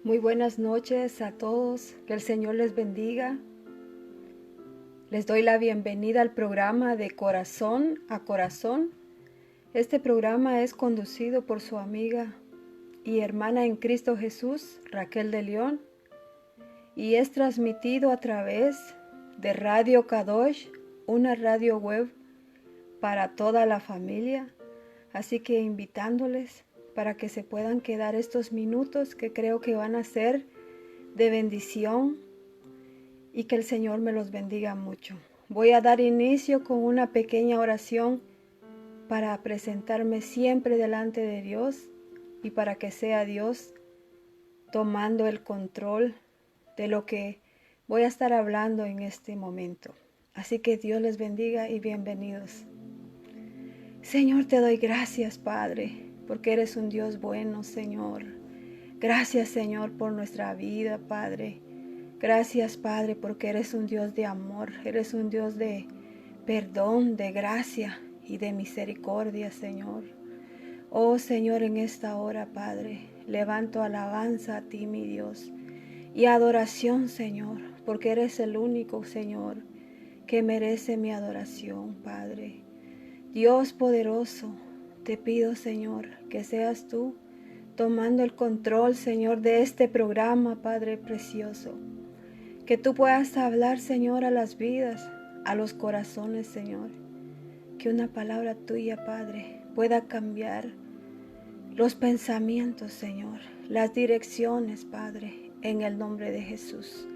Muy buenas noches a todos, que el Señor les bendiga. Les doy la bienvenida al programa de Corazón a Corazón. Este programa es conducido por su amiga y hermana en Cristo Jesús, Raquel de León, y es transmitido a través de Radio Kadosh, una radio web para toda la familia. Así que invitándoles para que se puedan quedar estos minutos que creo que van a ser de bendición y que el Señor me los bendiga mucho. Voy a dar inicio con una pequeña oración para presentarme siempre delante de Dios y para que sea Dios tomando el control de lo que voy a estar hablando en este momento. Así que Dios les bendiga y bienvenidos. Señor, te doy gracias, Padre, porque eres un Dios bueno, Señor. Gracias, Señor, por nuestra vida, Padre. Gracias, Padre, porque eres un Dios de amor, eres un Dios de perdón, de gracia y de misericordia, Señor. Oh, Señor, en esta hora, Padre, levanto alabanza a ti, mi Dios, y adoración, Señor, porque eres el único, Señor, que merece mi adoración, Padre. Dios poderoso, te pido, Señor, que seas tú tomando el control, Señor, de este programa, Padre precioso. Que tú puedas hablar, Señor, a las vidas, a los corazones, Señor. Que una palabra tuya, Padre, pueda cambiar los pensamientos, Señor, las direcciones, Padre, en el nombre de Jesús.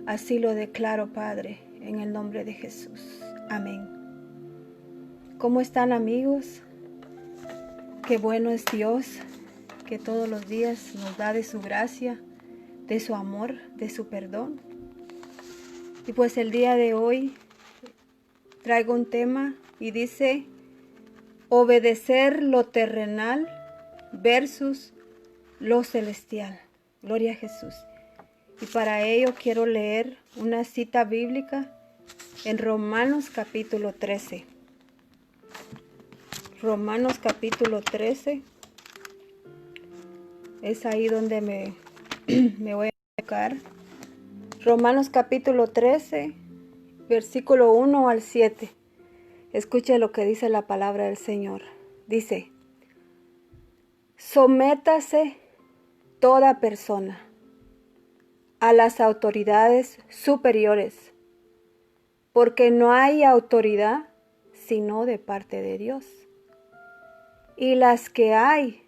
Así lo declaro, Padre, en el nombre de Jesús. Amén. ¿Cómo están, amigos? Qué bueno es Dios, que todos los días nos da de su gracia, de su amor, de su perdón. Y pues el día de hoy traigo un tema y dice, obedecer lo terrenal versus lo celestial. Gloria a Jesús. Y para ello quiero leer una cita bíblica en Romanos capítulo 13. Romanos capítulo 13. Es ahí donde me voy a enfocar. Romanos capítulo 13, versículo 1 al 7. Escuche lo que dice la palabra del Señor. Dice, sométase toda persona a las autoridades superiores, porque no hay autoridad sino de parte de Dios. Y las que hay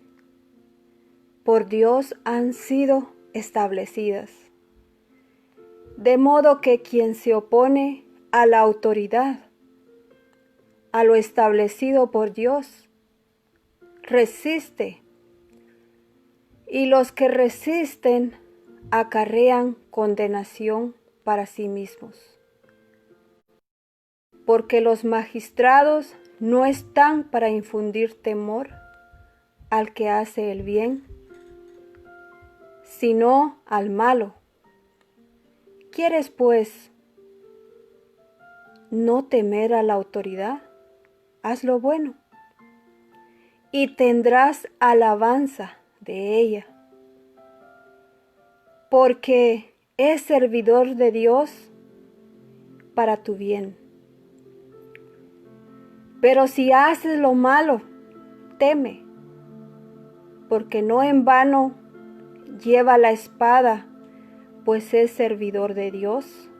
por Dios han sido establecidas. De modo que quien se opone a la autoridad, a lo establecido por Dios, resiste. Y los que resisten acarrean condenación para sí mismos. Porque los magistrados no están para infundir temor al que hace el bien, sino al malo. ¿Quieres, pues, no temer a la autoridad? Haz lo bueno, y tendrás alabanza de ella, porque es servidor de Dios para tu bien. Pero si haces lo malo, teme, porque no en vano lleva la espada, pues es servidor de Dios,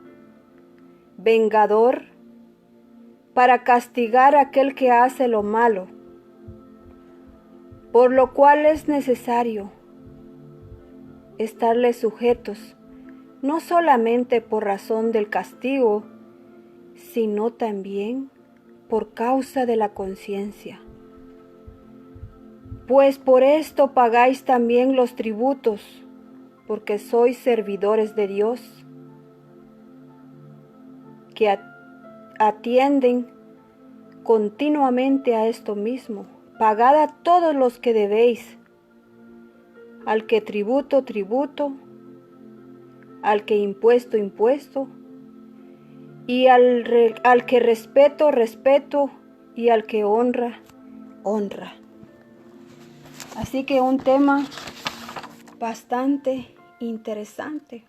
vengador, para castigar a aquel que hace lo malo, por lo cual es necesario estarles sujetos, no solamente por razón del castigo, sino también por causa de la conciencia. Pues por esto pagáis también los tributos, porque sois servidores de Dios, que atienden continuamente a esto mismo. Pagad a todos los que debéis, al que tributo, tributo, al que impuesto, impuesto, y al que respeto, respeto, y al que honra, honra. Así que un tema bastante interesante.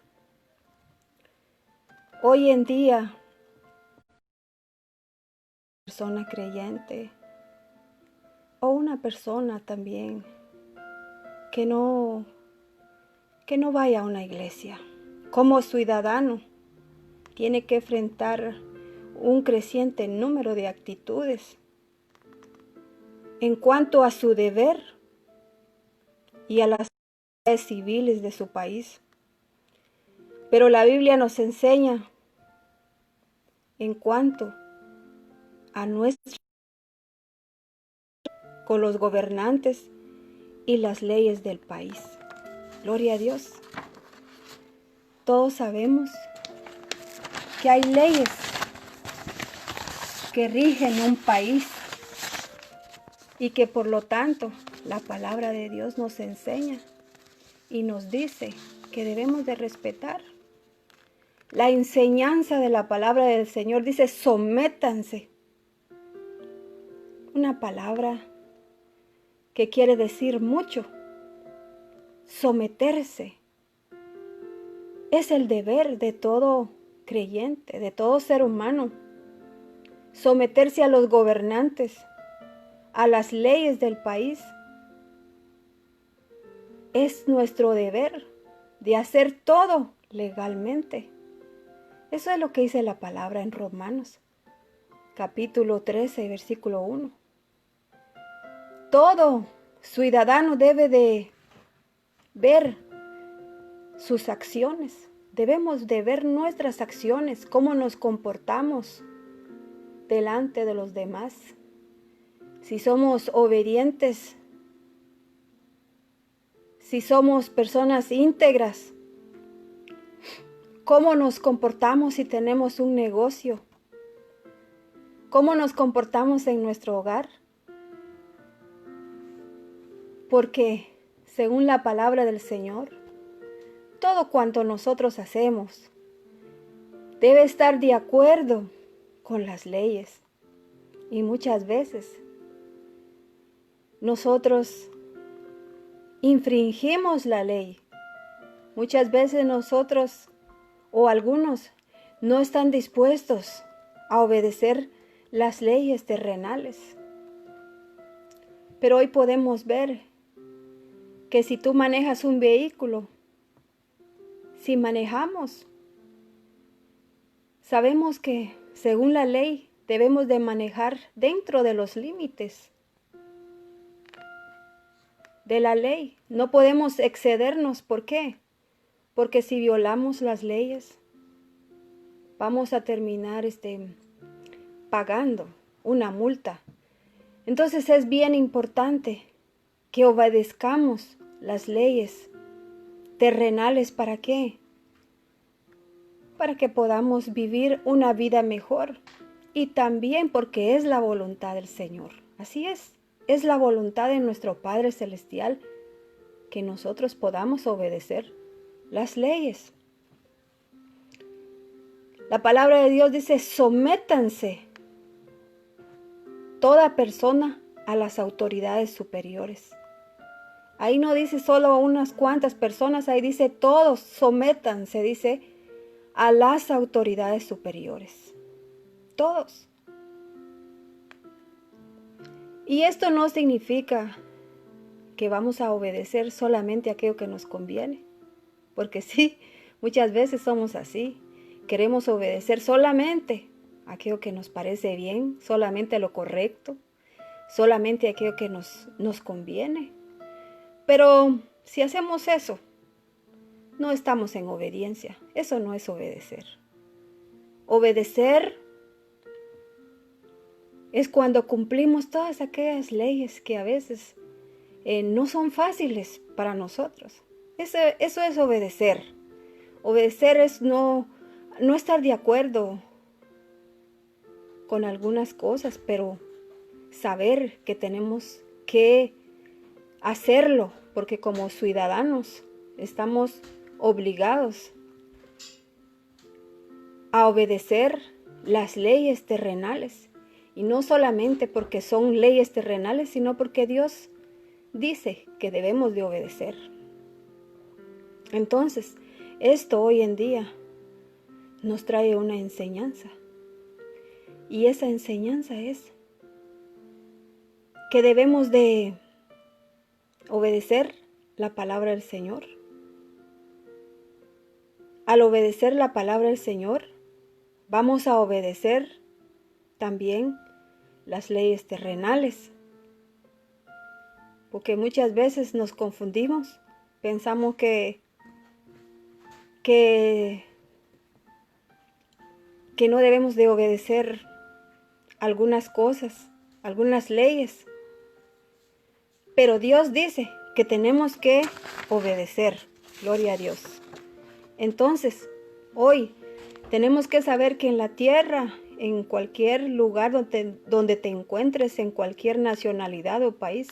Hoy en día, persona creyente o una persona también que no vaya a una iglesia, como ciudadano, tiene que enfrentar un creciente número de actitudes en cuanto a su deber y a las actividades civiles de su país. Pero la Biblia nos enseña en cuanto a nuestra con los gobernantes y las leyes del país. Gloria a Dios. Todos sabemos que hay leyes que rigen un país y que por lo tanto la palabra de Dios nos enseña y nos dice que debemos de respetar. La enseñanza de la palabra del Señor dice: sométanse. Una palabra que quiere decir mucho. Someterse es el deber de todo creyente, de todo ser humano. Someterse a los gobernantes, a las leyes del país. Es nuestro deber de hacer todo legalmente. Eso es lo que dice la palabra en Romanos, capítulo 13, versículo 1. Todo ciudadano debe de ver sus acciones. Debemos de ver nuestras acciones, cómo nos comportamos delante de los demás. Si somos obedientes, si somos personas íntegras, cómo nos comportamos si tenemos un negocio, cómo nos comportamos en nuestro hogar. Porque según la palabra del Señor, todo cuanto nosotros hacemos debe estar de acuerdo con las leyes. Y muchas veces nosotros infringimos la ley. Muchas veces nosotros o algunos no están dispuestos a obedecer las leyes terrenales. Pero hoy podemos ver que si tú manejas un vehículo, si manejamos, sabemos que según la ley debemos de manejar dentro de los límites de la ley. No podemos excedernos. ¿Por qué? Porque si violamos las leyes, vamos a terminar pagando una multa. Entonces es bien importante que obedezcamos las leyes terrenales. ¿Para qué? Para que podamos vivir una vida mejor. Y también porque es la voluntad del Señor. Así es la voluntad de nuestro Padre Celestial que nosotros podamos obedecer las leyes. La palabra de Dios dice: sométanse toda persona a las autoridades superiores. Ahí no dice solo unas cuantas personas, ahí dice todos, sométanse, dice, a las autoridades superiores. Todos. Y esto no significa que vamos a obedecer solamente aquello que nos conviene. Porque sí, muchas veces somos así. Queremos obedecer solamente aquello que nos parece bien, solamente lo correcto, solamente aquello que nos conviene. Pero si hacemos eso, no estamos en obediencia. Eso no es obedecer. Obedecer es cuando cumplimos todas aquellas leyes que a veces no son fáciles para nosotros. Eso es obedecer. Obedecer es no estar de acuerdo con algunas cosas, pero saber que tenemos que hacerlo, porque como ciudadanos estamos obligados a obedecer las leyes terrenales. Y no solamente porque son leyes terrenales, sino porque Dios dice que debemos de obedecer. Entonces, esto hoy en día nos trae una enseñanza. Y esa enseñanza es que debemos de obedecer la palabra del Señor. Al obedecer la palabra del Señor, vamos a obedecer también las leyes terrenales. Porque muchas veces nos confundimos, pensamos que no debemos de obedecer algunas cosas, algunas leyes. Pero Dios dice que tenemos que obedecer. Gloria a Dios. Entonces, hoy tenemos que saber que en la tierra, en cualquier lugar donde te encuentres, en cualquier nacionalidad o país,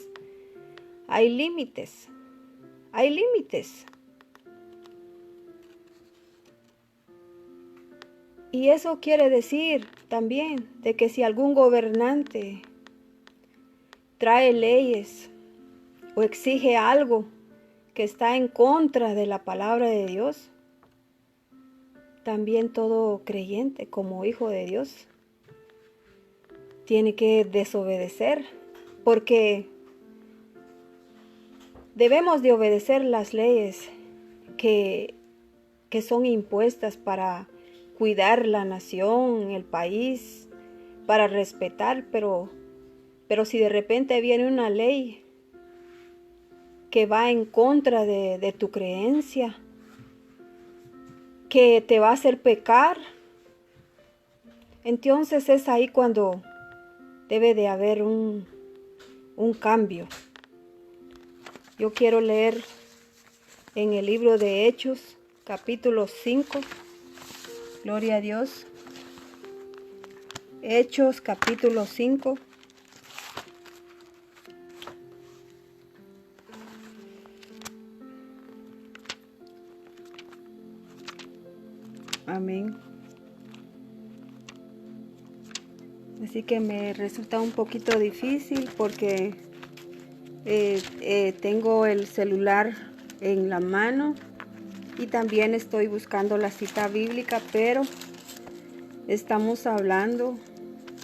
hay límites. Hay límites. Y eso quiere decir también de que si algún gobernante trae leyes o exige algo que está en contra de la palabra de Dios, también todo creyente como hijo de Dios tiene que desobedecer, porque debemos de obedecer las leyes que son impuestas para cuidar la nación, el país, para respetar, pero si de repente viene una ley que va en contra de tu creencia, que te va a hacer pecar, entonces es ahí cuando debe de haber un cambio. Yo quiero leer en el libro de Hechos, capítulo 5. Gloria a Dios. Hechos, capítulo 5. Amén. Así que me resulta un poquito difícil porque tengo el celular en la mano y también estoy buscando la cita bíblica, pero estamos hablando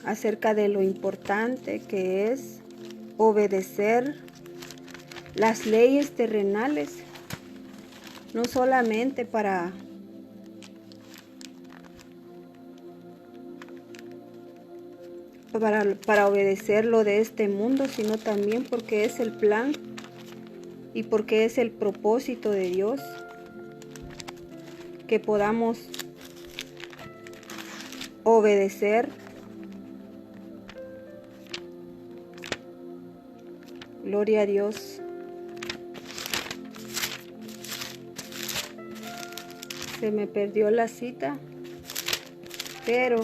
acerca de lo importante que es obedecer las leyes terrenales, no solamente para obedecer lo de este mundo, sino también porque es el plan y porque es el propósito de Dios que podamos obedecer. Gloria a Dios. Se me perdió la cita, pero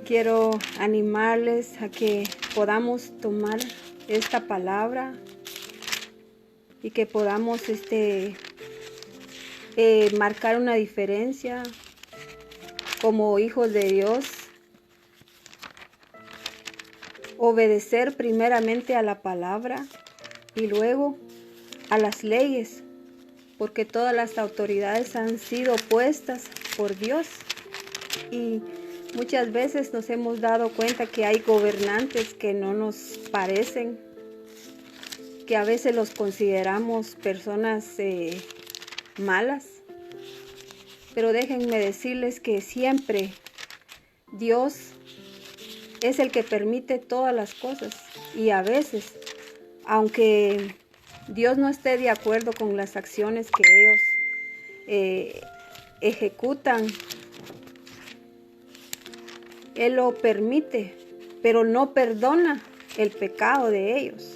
quiero animarles a que podamos tomar esta palabra y que podamos marcar una diferencia como hijos de Dios. Obedecer primeramente a la palabra y luego a las leyes, porque todas las autoridades han sido puestas por Dios. Y muchas veces nos hemos dado cuenta que hay gobernantes que no nos parecen, que a veces los consideramos personas malas. Pero déjenme decirles que siempre Dios es el que permite todas las cosas. Y a veces, aunque Dios no esté de acuerdo con las acciones que ellos ejecutan, Él lo permite, pero no perdona el pecado de ellos.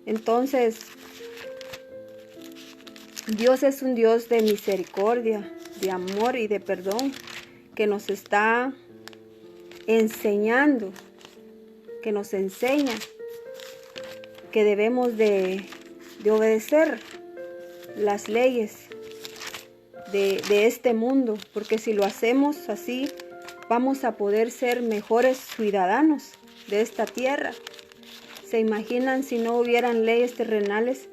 Entonces, Dios es un Dios de misericordia, de amor y de perdón, que nos está enseñando, que nos enseña que debemos de obedecer las leyes de este mundo, porque si lo hacemos así, vamos a poder ser mejores ciudadanos de esta tierra, ¿Se imaginan si no hubieran leyes terrenales?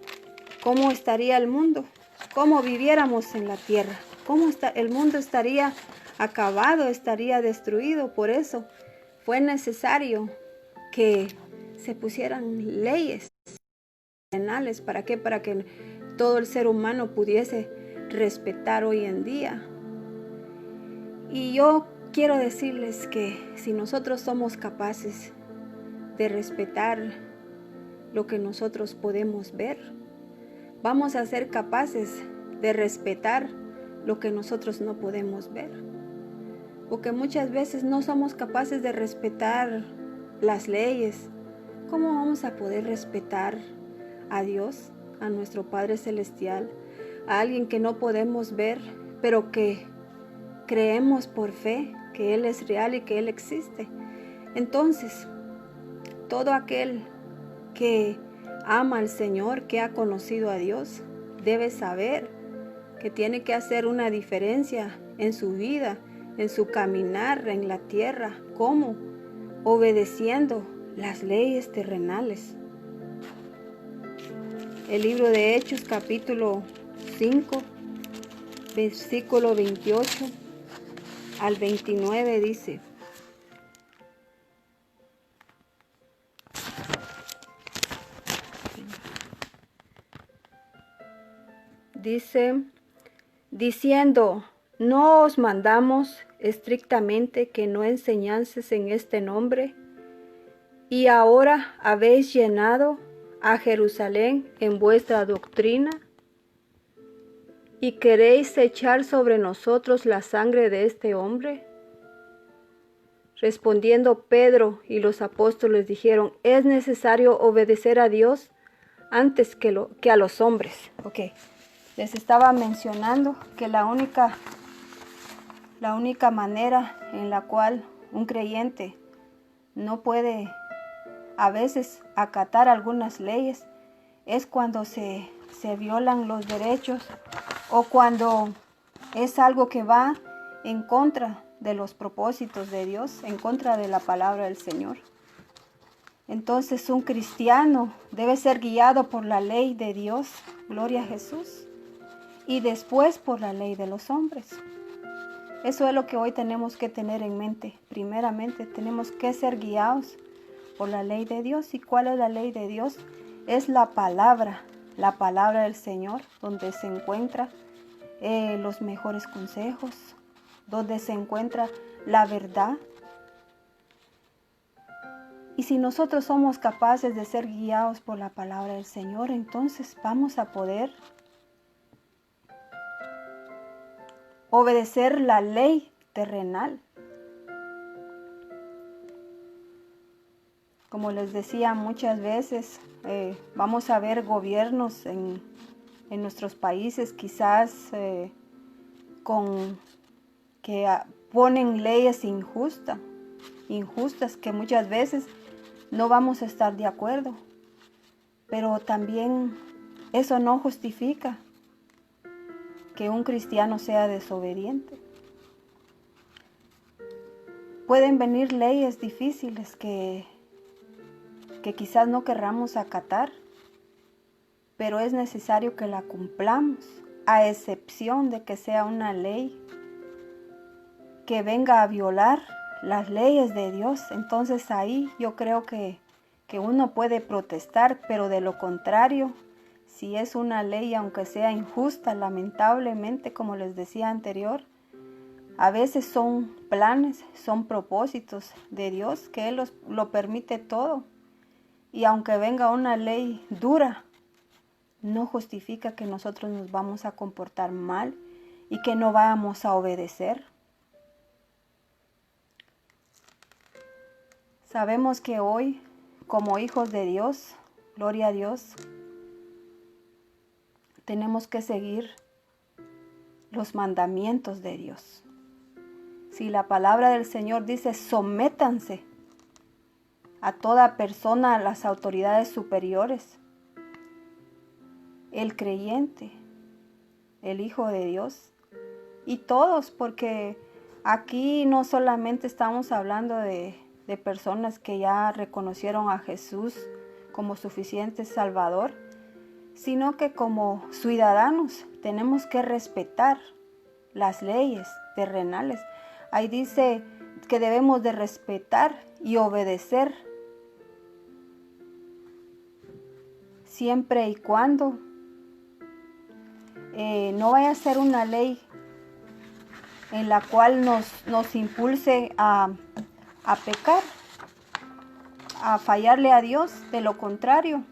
¿Cómo estaría el mundo? ¿Cómo viviéramos en la tierra? El mundo estaría acabado, estaría destruido. Por eso fue necesario que se pusieran leyes terrenales. ¿Para qué? Para que todo el ser humano pudiese respetar hoy en día. Y yo quiero decirles que si nosotros somos capaces de respetar lo que nosotros podemos ver, vamos a ser capaces de respetar lo que nosotros no podemos ver. Porque muchas veces no somos capaces de respetar las leyes. ¿Cómo vamos a poder respetar a Dios, a nuestro Padre Celestial, a alguien que no podemos ver, pero que creemos por fe que Él es real y que Él existe? Entonces, todo aquel que ama al Señor, que ha conocido a Dios, debe saber que tiene que hacer una diferencia en su vida, en su caminar en la tierra. ¿Cómo? Obedeciendo las leyes terrenales. El libro de Hechos, capítulo 5, versículo 28 al 29 dice: diciendo, ¿no os mandamos estrictamente que no enseñases en este nombre? Y ahora habéis llenado a Jerusalén en vuestra doctrina, ¿y queréis echar sobre nosotros la sangre de este hombre? Respondiendo Pedro y los apóstoles dijeron, es necesario obedecer a Dios antes que a los hombres. Les estaba mencionando que la única manera en la cual un creyente no puede a veces acatar algunas leyes es cuando se violan los derechos o cuando es algo que va en contra de los propósitos de Dios, en contra de la palabra del Señor. Entonces un cristiano debe ser guiado por la ley de Dios, gloria a Jesús, y después por la ley de los hombres. Eso es lo que hoy tenemos que tener en mente. Primeramente tenemos que ser guiados por la ley de Dios. ¿Y cuál es la ley de Dios? Es la palabra del Señor, donde se encuentra los mejores consejos, donde se encuentra la verdad. Y si nosotros somos capaces de ser guiados por la palabra del Señor, entonces vamos a poder obedecer la ley terrenal. Como les decía, muchas veces vamos a ver gobiernos en nuestros países quizás que ponen leyes injustas que muchas veces no vamos a estar de acuerdo. Pero también eso no justifica que un cristiano sea desobediente. Pueden venir leyes difíciles que quizás no querramos acatar, pero es necesario que la cumplamos, a excepción de que sea una ley que venga a violar las leyes de Dios. Entonces ahí yo creo que uno puede protestar, pero de lo contrario, si es una ley, aunque sea injusta, lamentablemente, como les decía anterior, a veces son planes, son propósitos de Dios, que Él lo permite todo. Y aunque venga una ley dura, no justifica que nosotros nos vamos a comportar mal y que no vamos a obedecer. Sabemos que hoy, como hijos de Dios, gloria a Dios, tenemos que seguir los mandamientos de Dios. Si la palabra del Señor dice, sométanse a toda persona, a las autoridades superiores, el creyente, el Hijo de Dios, y todos, porque aquí no solamente estamos hablando de personas que ya reconocieron a Jesús como suficiente Salvador, sino que como ciudadanos tenemos que respetar las leyes terrenales. Ahí dice que debemos de respetar y obedecer siempre y cuando no vaya a ser una ley en la cual nos impulse a pecar, a fallarle a Dios. De lo contrario,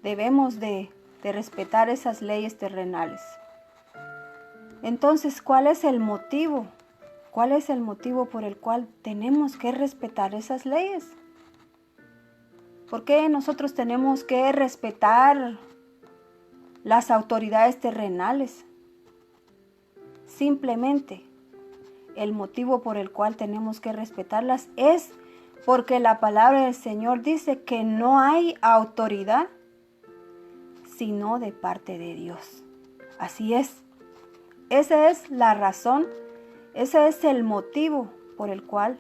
debemos de respetar esas leyes terrenales. Entonces, ¿cuál es el motivo? ¿Cuál es el motivo por el cual tenemos que respetar esas leyes? ¿Por qué nosotros tenemos que respetar las autoridades terrenales? Simplemente el motivo por el cual tenemos que respetarlas es porque la palabra del Señor dice que no hay autoridad sino de parte de Dios. Así es. Esa es la razón, ese es el motivo por el cual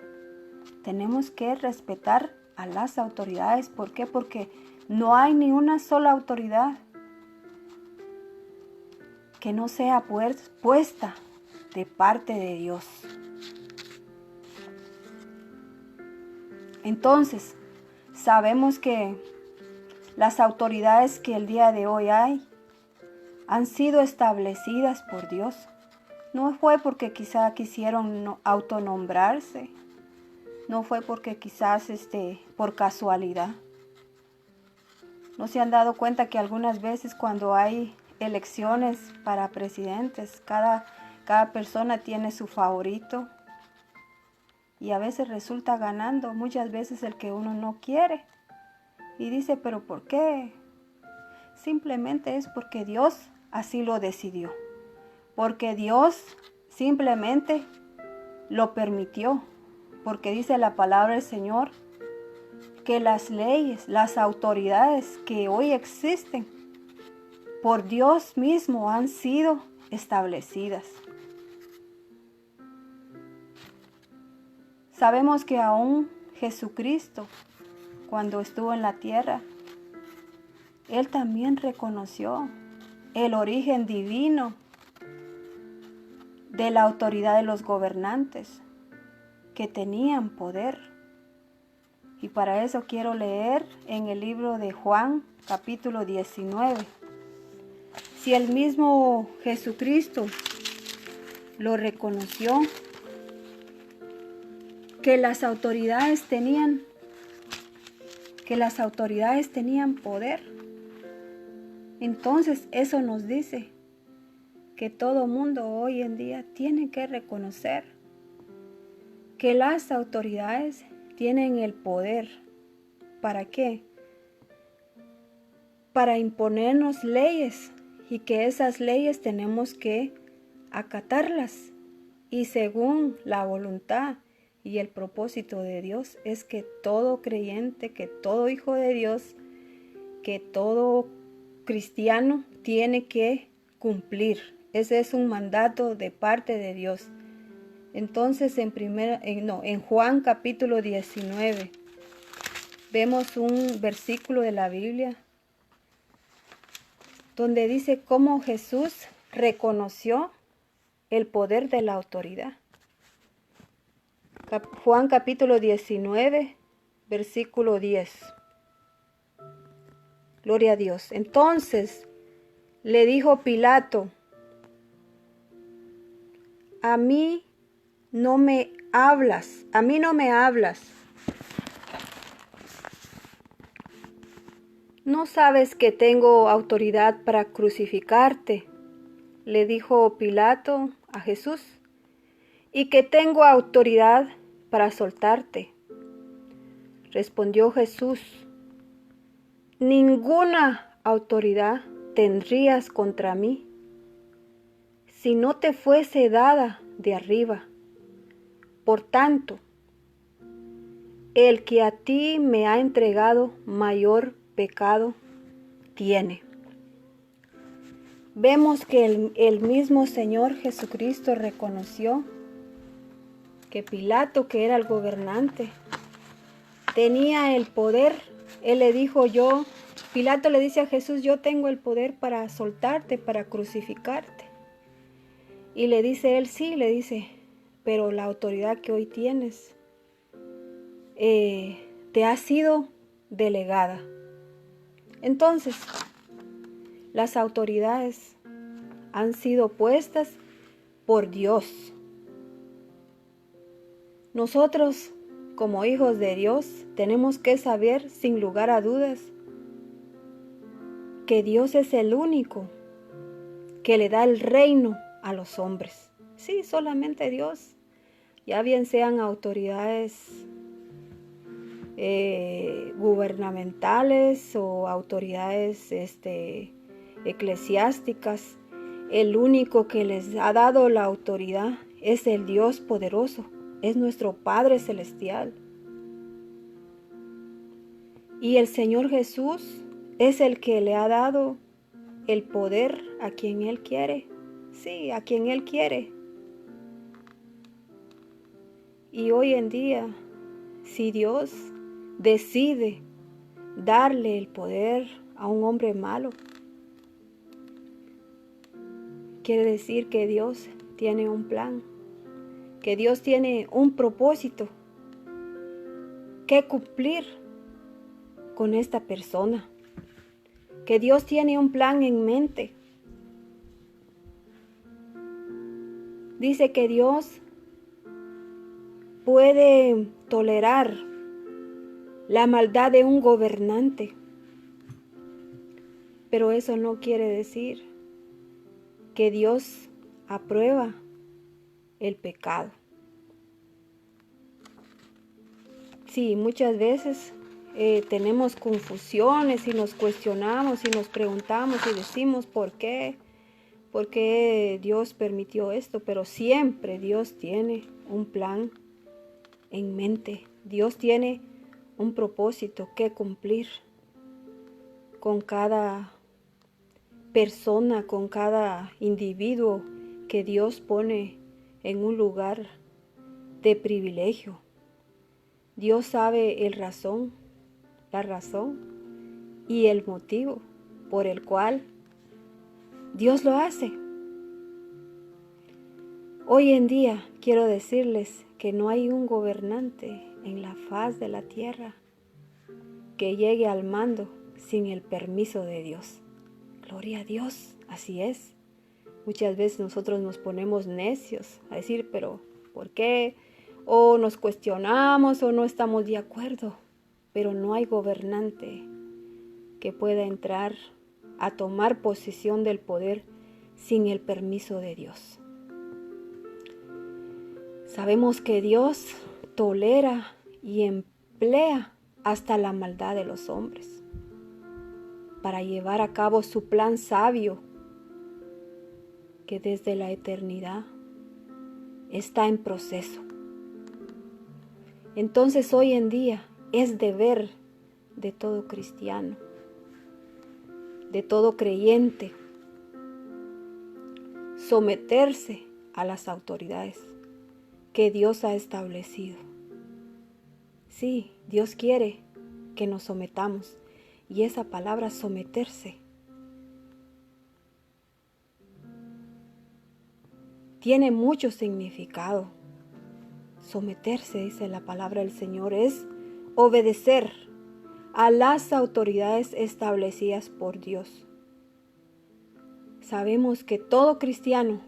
tenemos que respetar a las autoridades. ¿Por qué? Porque no hay ni una sola autoridad que no sea puesta de parte de Dios. Entonces, sabemos que las autoridades que el día de hoy hay han sido establecidas por Dios. No fue porque quizá quisieron autonombrarse, no fue porque quizás por casualidad. ¿No se han dado cuenta que algunas veces cuando hay elecciones para presidentes, cada persona tiene su favorito y a veces resulta ganando, muchas veces el que uno no quiere? Y dice, ¿pero por qué? Simplemente es porque Dios así lo decidió, porque Dios simplemente lo permitió, porque dice la palabra del Señor que las leyes, las autoridades que hoy existen, por Dios mismo han sido establecidas. Sabemos que aún Jesucristo, cuando estuvo en la tierra, Él también reconoció el origen divino de la autoridad de los gobernantes que tenían poder. Y para eso quiero leer en el libro de Juan, capítulo 19. Si el mismo Jesucristo lo reconoció, que las autoridades tenían poder, entonces eso nos dice que todo mundo hoy en día tiene que reconocer que las autoridades tienen el poder. ¿Para qué? Para imponernos leyes, y que esas leyes tenemos que acatarlas. Y según la voluntad y el propósito de Dios es que todo creyente, que todo hijo de Dios, que todo cristiano tiene que cumplir. Ese es un mandato de parte de Dios. Entonces en Juan capítulo 19 vemos un versículo de la Biblia donde dice cómo Jesús reconoció el poder de la autoridad. Juan capítulo 19, versículo 10. Gloria a Dios. Entonces le dijo Pilato: a mí no me hablas. ¿No sabes que tengo autoridad para crucificarte?, le dijo Pilato a Jesús, y que tengo autoridad para soltarte. Respondió Jesús: ninguna autoridad tendrías contra mí si no te fuese dada de arriba. Por tanto, el que a ti me ha entregado mayor pecado tiene. Vemos que el mismo Señor Jesucristo reconoció que Pilato, que era el gobernante, tenía el poder Él le dijo, Pilato le dice a Jesús, yo tengo el poder para soltarte, para crucificarte. Y le dice él, sí, le dice, pero la autoridad que hoy tienes te ha sido delegada. Entonces, las autoridades han sido puestas por Dios. Nosotros, como hijos de Dios, tenemos que saber, sin lugar a dudas, que Dios es el único que le da el reino a los hombres. Sí, solamente Dios. Ya bien sean autoridades gubernamentales o autoridades eclesiásticas, el único que les ha dado la autoridad es el Dios poderoso, es nuestro Padre Celestial. Y el Señor Jesús es el que le ha dado el poder a quien Él quiere. Sí, a quien Él quiere. Y hoy en día, si Dios decide darle el poder a un hombre malo, quiere decir que Dios tiene un plan, que Dios tiene un propósito que cumplir con esta persona, que Dios tiene un plan en mente. Dice que Dios puede tolerar la maldad de un gobernante, pero eso no quiere decir que Dios aprueba el pecado. Sí, muchas veces tenemos confusiones y nos cuestionamos y nos preguntamos y decimos ¿por qué Dios permitió esto? Pero siempre Dios tiene un plan en mente. Dios tiene un propósito que cumplir con cada persona, con cada individuo que Dios pone en un lugar de privilegio. Dios sabe la razón y el motivo por el cual Dios lo hace. Hoy en día quiero decirles que no hay un gobernante en la faz de la tierra que llegue al mando sin el permiso de Dios. Gloria a Dios, así es. Muchas veces nosotros nos ponemos necios a decir, pero ¿por qué? O nos cuestionamos o no estamos de acuerdo, pero no hay gobernante que pueda entrar a tomar posesión del poder sin el permiso de Dios. Sabemos que Dios tolera y emplea hasta la maldad de los hombres para llevar a cabo su plan sabio que desde la eternidad está en proceso. Entonces hoy en día es deber de todo cristiano, de todo creyente, someterse a las autoridades que Dios ha establecido. Sí, Dios quiere que nos sometamos, y esa palabra someterse tiene mucho significado. Someterse, dice la palabra del Señor, es obedecer a las autoridades establecidas por Dios. Sabemos que todo cristiano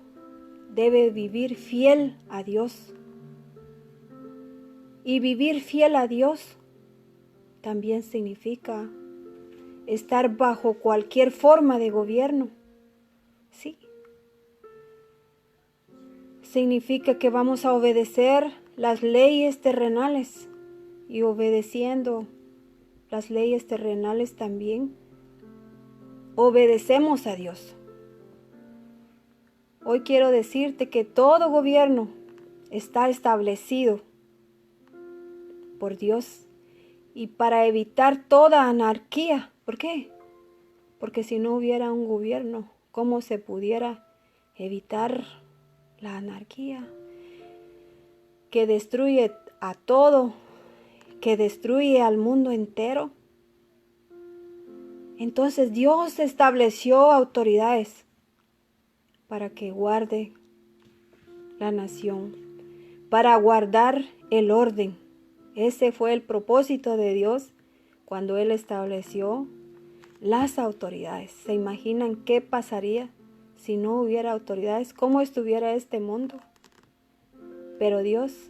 debe vivir fiel a Dios. Y vivir fiel a Dios también significa estar bajo cualquier forma de gobierno. Sí. Significa que vamos a obedecer las leyes terrenales, y obedeciendo las leyes terrenales también obedecemos a Dios. Hoy quiero decirte que todo gobierno está establecido por Dios y para evitar toda anarquía. ¿Por qué? Porque si no hubiera un gobierno, ¿cómo se pudiera evitar la anarquía que destruye a todo, que destruye al mundo entero? Entonces Dios estableció autoridades para que guarde la nación, para guardar el orden. Ese fue el propósito de Dios cuando Él estableció las autoridades. ¿Se imaginan qué pasaría si no hubiera autoridades? ¿Cómo estuviera este mundo? Pero Dios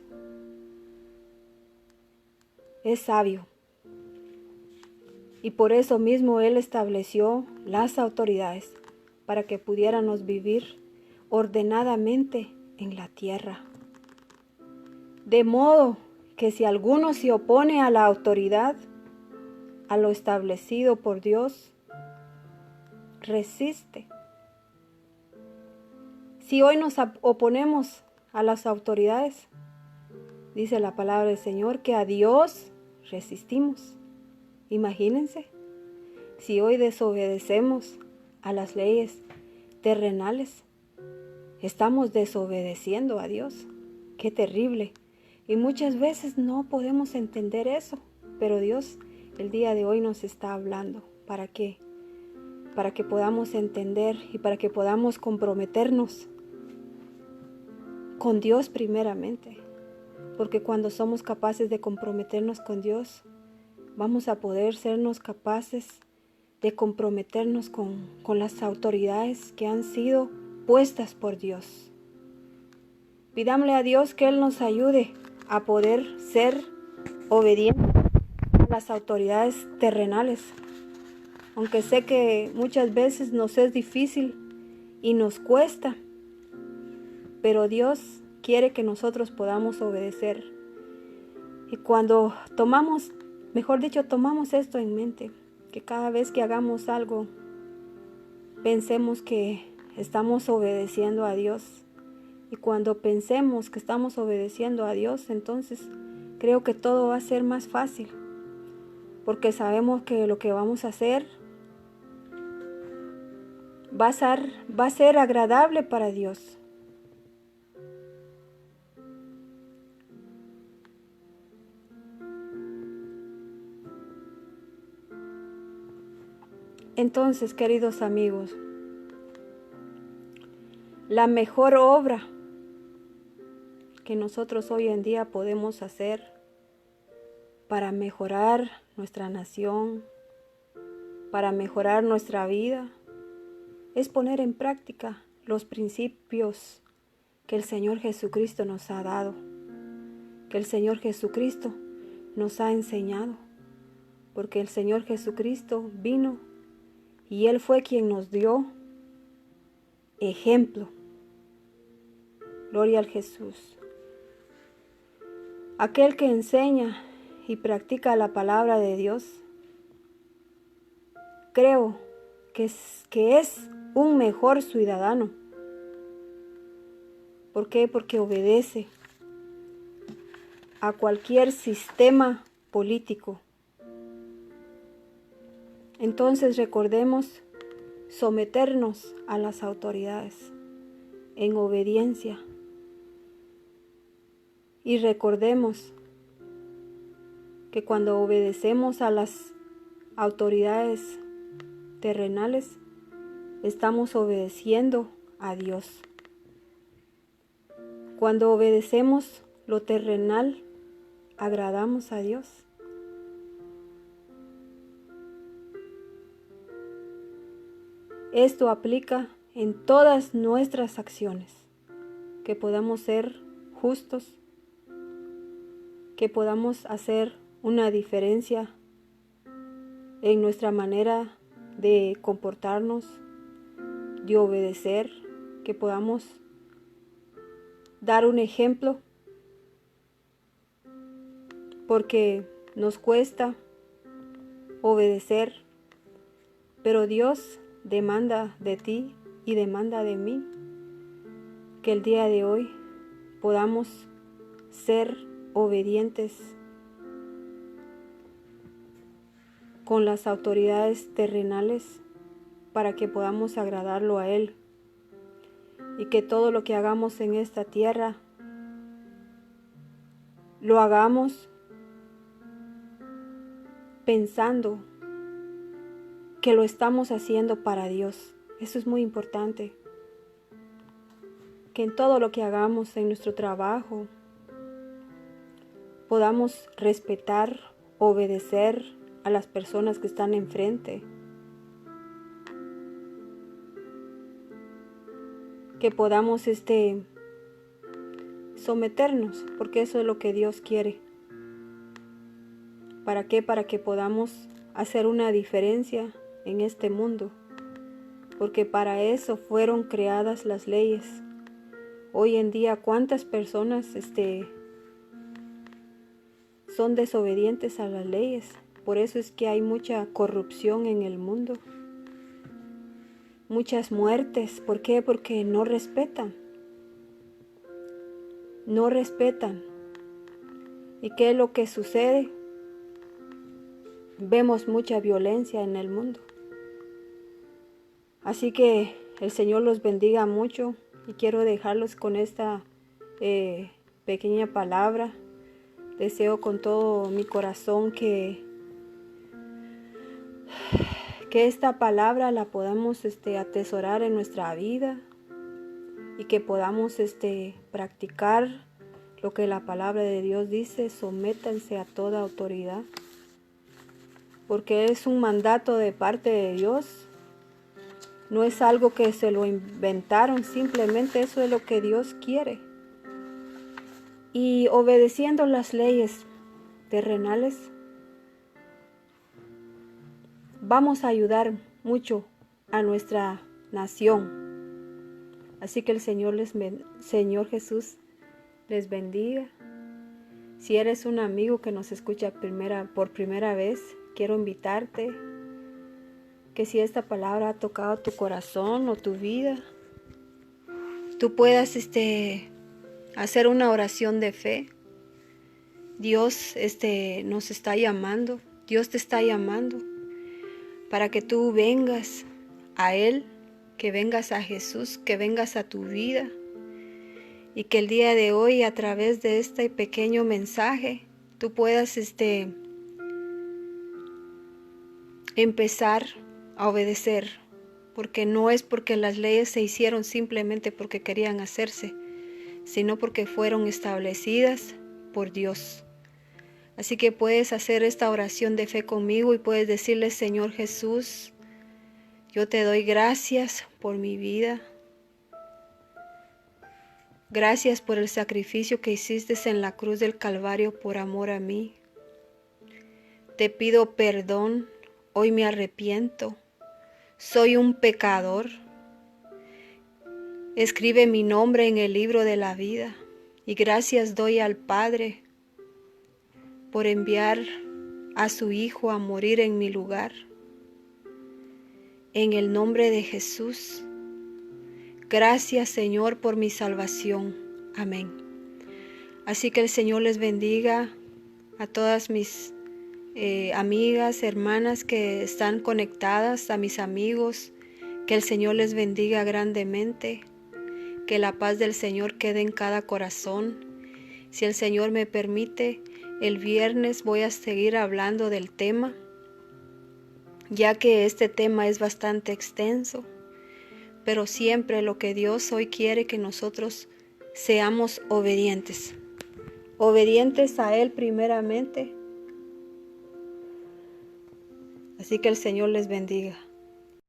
es sabio. Y por eso mismo Él estableció las autoridades para que pudiéramos vivir ordenadamente en la tierra. De modo que si alguno se opone a la autoridad, a lo establecido por Dios, resiste. Si hoy nos oponemos a las autoridades, dice la palabra del Señor que a Dios resistimos. Imagínense, si hoy desobedecemos a las leyes terrenales, estamos desobedeciendo a Dios. Qué terrible. Y muchas veces no podemos entender eso, pero Dios el día de hoy nos está hablando. ¿Para qué? Para que podamos entender y para que podamos comprometernos con Dios primeramente. Porque cuando somos capaces de comprometernos con Dios, vamos a poder sernos capaces de comprometernos con las autoridades que han sido puestas por Dios. Pidámosle a Dios que Él nos ayude a poder ser obedientes a las autoridades terrenales. Aunque sé que muchas veces nos es difícil y nos cuesta, pero Dios quiere que nosotros podamos obedecer. Y cuando tomamos esto en mente, que cada vez que hagamos algo, pensemos que estamos obedeciendo a Dios. Y cuando pensemos que estamos obedeciendo a Dios, entonces creo que todo va a ser más fácil. Porque sabemos que lo que vamos a hacer va a ser agradable para Dios. Entonces, queridos amigos, la mejor obra que nosotros hoy en día podemos hacer para mejorar nuestra nación, para mejorar nuestra vida, es poner en práctica los principios que el Señor Jesucristo nos ha dado, que el Señor Jesucristo nos ha enseñado, porque el Señor Jesucristo vino y Él fue quien nos dio ejemplo. Gloria al Jesús. Aquel que enseña y practica la palabra de Dios, creo que es un mejor ciudadano. ¿Por qué? Porque obedece a cualquier sistema político. Entonces recordemos someternos a las autoridades en obediencia. Y recordemos que cuando obedecemos a las autoridades terrenales, estamos obedeciendo a Dios. Cuando obedecemos lo terrenal, agradamos a Dios. Esto aplica en todas nuestras acciones, que podamos ser justos, que podamos hacer una diferencia en nuestra manera de comportarnos, de obedecer, que podamos dar un ejemplo, porque nos cuesta obedecer, pero Dios demanda de ti y demanda de mí que el día de hoy podamos ser obedientes con las autoridades terrenales para que podamos agradarlo a Él y que todo lo que hagamos en esta tierra lo hagamos pensando que lo estamos haciendo para Dios. Eso es muy importante. Que en todo lo que hagamos en nuestro trabajo podamos respetar, obedecer a las personas que están enfrente. Que podamos someternos, porque eso es lo que Dios quiere. ¿Para qué? Para que podamos hacer una diferencia en este mundo. Porque para eso fueron creadas las leyes. Hoy en día, ¿cuántas personas son desobedientes a las leyes? Por eso es que hay mucha corrupción en el mundo. Muchas muertes. ¿Por qué? Porque no respetan. No respetan. ¿Y qué es lo que sucede? Vemos mucha violencia en el mundo. Así que el Señor los bendiga mucho y quiero dejarlos con esta pequeña palabra. Deseo con todo mi corazón que esta palabra la podamos atesorar en nuestra vida y que podamos practicar lo que la palabra de Dios dice. Sométanse a toda autoridad, porque es un mandato de parte de Dios. No es algo que se lo inventaron, simplemente eso es lo que Dios quiere. Y obedeciendo las leyes terrenales, vamos a ayudar mucho a nuestra nación. Así que el Señor Jesús les bendiga. Si eres un amigo que nos escucha por primera vez, quiero invitarte que si esta palabra ha tocado tu corazón o tu vida, tú puedas hacer una oración de fe. Dios nos está llamando, Dios te está llamando para que tú vengas a Él, que vengas a Jesús, que vengas a tu vida y que el día de hoy a través de este pequeño mensaje tú puedas empezar a obedecer, porque no es porque las leyes se hicieron simplemente porque querían hacerse, sino porque fueron establecidas por Dios. Así que puedes hacer esta oración de fe conmigo y puedes decirle: Señor Jesús, yo te doy gracias por mi vida. Gracias por el sacrificio que hiciste en la cruz del Calvario por amor a mí. Te pido perdón, hoy me arrepiento. Soy un pecador. Escribe mi nombre en el libro de la vida. Y gracias doy al Padre por enviar a su Hijo a morir en mi lugar. En el nombre de Jesús. Gracias, Señor, por mi salvación. Amén. Así que el Señor les bendiga a todas mis amigas, hermanas que están conectadas, a mis amigos. Que el Señor les bendiga grandemente. Que la paz del Señor quede en cada corazón. Si el Señor me permite, el viernes voy a seguir hablando del tema, ya que este tema es bastante extenso. Pero siempre lo que Dios hoy quiere que nosotros seamos obedientes. Obedientes a Él primeramente. Así que el Señor les bendiga.